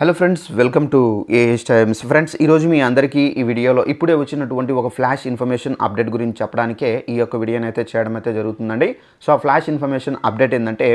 Hello friends, welcome to AH times. Friends, ఈరోజు మీ అందరికీ ఈ వీడియోలో ఇప్పుడే వచ్చినటువంటి ఒక ఫ్లాష్ ఇన్ఫర్మేషన్ అప్డేట్ గురించి చెప్పడానికే ఈ యొక్క వీడియోని అయితే చేయడం అయితే జరుగుతుందండి. సో ఆ ఫ్లాష్ ఇన్ఫర్మేషన్ అప్డేట్ ఏంటంటే,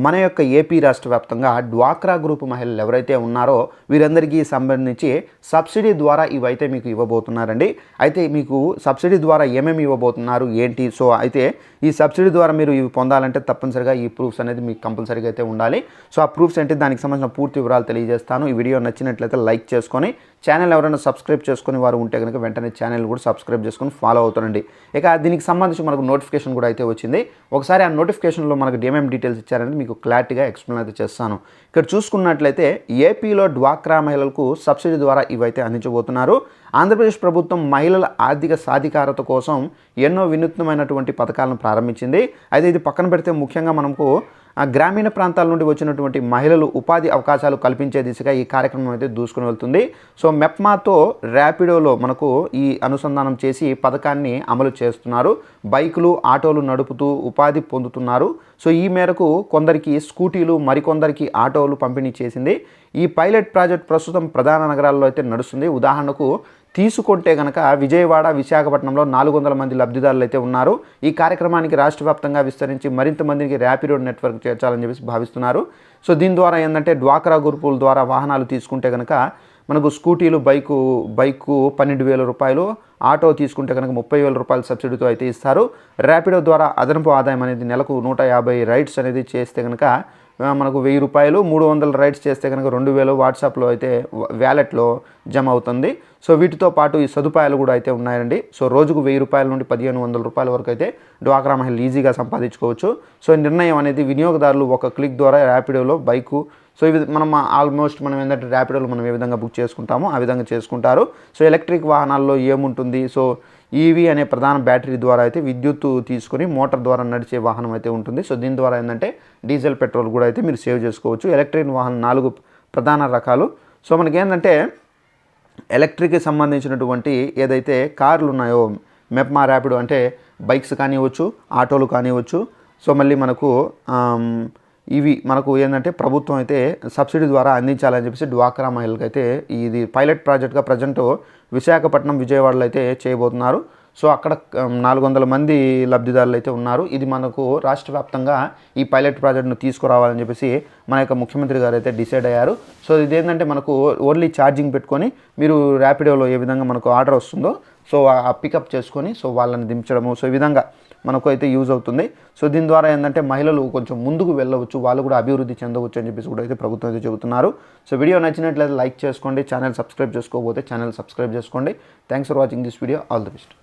మన యొక్క ఏపీ రాష్ట్ర వ్యాప్తంగా డ్వాక్రా గ్రూప్ మహిళలు ఎవరైతే ఉన్నారో వీరందరికీ సంబంధించి సబ్సిడీ ద్వారా ఇవైతే మీకు ఇవ్వబోతున్నారండి. అయితే మీకు సబ్సిడీ ద్వారా ఏమేమి ఇవ్వబోతున్నారు ఏంటి, సో అయితే ఈ సబ్సిడీ ద్వారా మీరు ఇవి పొందాలంటే తప్పనిసరిగా ఈ ప్రూఫ్స్ అనేది మీకు కంపల్సరీగా అయితే ఉండాలి. సో ఆ ప్రూఫ్స్ ఏంటి, దానికి సంబంధించిన పూర్తి వివరాలు తెలియజేస్తాను. ఈ వీడియో నచ్చినట్లయితే లైక్ చేసుకొని, ఛానల్ ఎవరైనా సబ్స్క్రైబ్ చేసుకుని వారు ఉంటే కనుక వెంటనే ఛానల్ కూడా సబ్స్క్రైబ్ చేసుకొని ఫాలో అవుతానండి. ఇక దీనికి సంబంధించి మనకు నోటిఫికేషన్ కూడా అయితే వచ్చింది. ఒకసారి ఆ నోటిఫికేషన్లో మనకు ఏమేమి డీటెయిల్స్ ఇచ్చారని మీకు క్లారిటీగా ఎక్స్ప్లెయిన్ అయితే చేస్తాను. ఇక్కడ చూసుకున్నట్లయితే ఏపీలో డ్వాక్రా మహిళలకు సబ్సిడీ ద్వారా ఇవైతే అందించబోతున్నారు. ఆంధ్రప్రదేశ్ ప్రభుత్వం మహిళల ఆర్థిక సాధికారత కోసం ఎన్నో వినూత్నమైనటువంటి పథకాలను ప్రారంభించింది. అయితే ఇది పక్కన పెడితే ముఖ్యంగా మనకు గ్రామీణ ప్రాంతాల నుండి వచ్చినటువంటి మహిళలు ఉపాధి అవకాశాలు కల్పించే దిశగా ఈ కార్యక్రమం అయితే దూసుకుని వెళ్తుంది. సో మెప్మాతో ర్యాపిడోలో మనకు ఈ అనుసంధానం చేసి పథకాన్ని అమలు చేస్తున్నారు. బైకులు, ఆటోలు నడుపుతూ ఉపాధి పొందుతున్నారు. సో ఈ మేరకు కొందరికి స్కూటీలు, మరికొందరికి ఆటోలు పంపిణీ చేసింది. ఈ పైలట్ ప్రాజెక్ట్ ప్రస్తుతం ప్రధాన నగరాల్లో అయితే నడుస్తుంది. ఉదాహరణకు తీసుకుంటే కనుక విజయవాడ, విశాఖపట్నంలో 400 మంది లబ్ధిదారులు అయితే ఉన్నారు. ఈ కార్యక్రమానికి రాష్ట్ర వ్యాప్తంగా విస్తరించి మరింత మందికి ర్యాపిడో నెట్వర్క్ చేర్చాలని చెప్పేసి భావిస్తున్నారు. సో దీని ద్వారా ఏంటంటే డ్వాక్రా గ్రూపుల ద్వారా వాహనాలు తీసుకుంటే కనుక మనకు స్కూటీలు, బైకు 12,000 రూపాయలు, ఆటో తీసుకుంటే కనుక 30,000 రూపాయల సబ్సిడీతో అయితే ఇస్తారు. ర్యాపిడో ద్వారా అదనపు ఆదాయం అనేది నెలకు 150 రైడ్స్ అనేది చేస్తే కనుక మనకు 1,000 రూపాయలు, 300 రైడ్స్ చేస్తే కనుక 2,000 వాట్సాప్లో అయితే వ్యాలెట్లో జమ అవుతుంది. సో వీటితో పాటు ఈ సదుపాయాలు కూడా అయితే ఉన్నాయండి. సో రోజుకు 1,000 రూపాయల నుండి 1,500 రూపాయల వరకు అయితే డ్వాక్రా మహిళలు ఈజీగా సంపాదించుకోవచ్చు. సో నిర్ణయం అనేది వినియోగదారులు ఒక క్లిక్ ద్వారా ర్యాపిడోలో బైకు, సో ఇవి మనం ఆల్మోస్ట్ మనం ఏంటంటే ర్యాపిడోలో మనం ఏ విధంగా బుక్ చేసుకుంటామో ఆ విధంగా చేసుకుంటారు. సో ఎలక్ట్రిక్ వాహనాల్లో ఏముంటుంది, సో ఈవీ అనే ప్రధాన బ్యాటరీ ద్వారా అయితే విద్యుత్తు తీసుకొని మోటార్ ద్వారా నడిచే వాహనం అయితే ఉంటుంది. సో దీని ద్వారా ఏంటంటే డీజిల్, పెట్రోల్ కూడా అయితే మీరు సేవ్ చేసుకోవచ్చు. ఎలక్ట్రిక్ వాహనం 4 ప్రధాన రకాలు. సో మనకేంటంటే ఎలక్ట్రిక్కి సంబంధించినటువంటి ఏదైతే కార్లు ఉన్నాయో, మెప్మా, ర్యాపిడో అంటే బైక్స్ కానివ్వచ్చు, ఆటోలు కానివ్వచ్చు. సో మళ్ళీ మనకు ఇవి మనకు ఏంటంటే ప్రభుత్వం అయితే సబ్సిడీ ద్వారా అందించాలని చెప్పేసి డ్వాక్రా మహిళలకు అయితే ఇది పైలట్ ప్రాజెక్ట్గా ప్రజెంట్ విశాఖపట్నం, విజయవాడలో అయితే చేయబోతున్నారు. సో అక్కడ 400 మంది లబ్ధిదారులు అయితే ఉన్నారు. ఇది మనకు రాష్ట్ర వ్యాప్తంగా ఈ పైలట్ ప్రాజెక్ట్ను తీసుకురావాలని చెప్పేసి మన యొక్క ముఖ్యమంత్రి గారు అయితే డిసైడ్ అయ్యారు. సో ఇదేంటంటే మనకు ఓన్లీ ఛార్జింగ్ పెట్టుకొని మీరు ర్యాపిడోలో ఏ విధంగా మనకు ఆర్డర్ వస్తుందో సో ఆ పికప్ చేసుకొని సో వాళ్ళని దించడము, సో ఈ విధంగా మనకు అయితే యూజ్ అవుతుంది. సో దీని ద్వారా ఏంటంటే మహిళలు కొంచెం ముందుకు వెళ్ళవచ్చు, వాళ్ళు కూడా అభివృద్ధి చెందవచ్చు అని చెప్పేసి కూడా అయితే ప్రభుత్వం అయితే చెబుతున్నారు. సో వీడియో నచ్చినట్లయితే లైక్ చేసుకోండి, ఛానల్ సబ్స్క్రైబ్ చేసుకోకపోతే ఛానల్ సబ్స్క్రైబ్ చేసుకోండి. Thanks for watching this video. All the best.